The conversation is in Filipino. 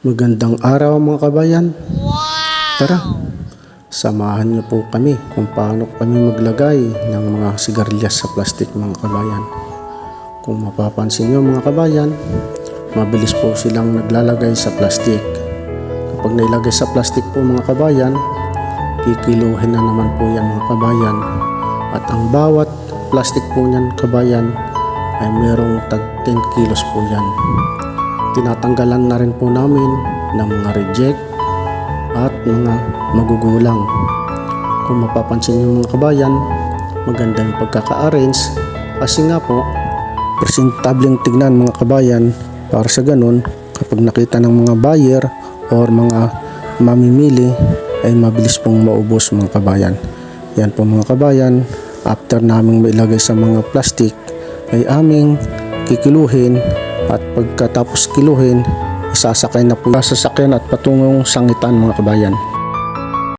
Magandang araw mga kabayan. Tara, samahan niyo po kami kung paano kami maglagay ng mga sigarilyas sa plastic mga kabayan. Kung mapapansin niyo mga kabayan, mabilis po silang naglalagay sa plastic. Kapag nailagay sa plastic po mga kabayan, kikiluhin na naman po yan mga kabayan. At ang bawat plastic po niyan kabayan ay merong tag 10 kilos po yan. Tinatanggalan na rin po namin ng mga reject at mga magugulang. Kung mapapansin niyo mga kabayan, maganda yung pagkaka-arrange kasi nga po presentableng tignan mga kabayan, para sa ganun kapag nakita ng mga buyer or mga mamimili ay mabilis pong maubos mga kabayan. Yan po mga kabayan, after naming mailagay sa mga plastic ay aming kikiluhin. At pagkatapos kiluhin, isasakay na po sa sasakyan at patungong sangitan mga kabayan.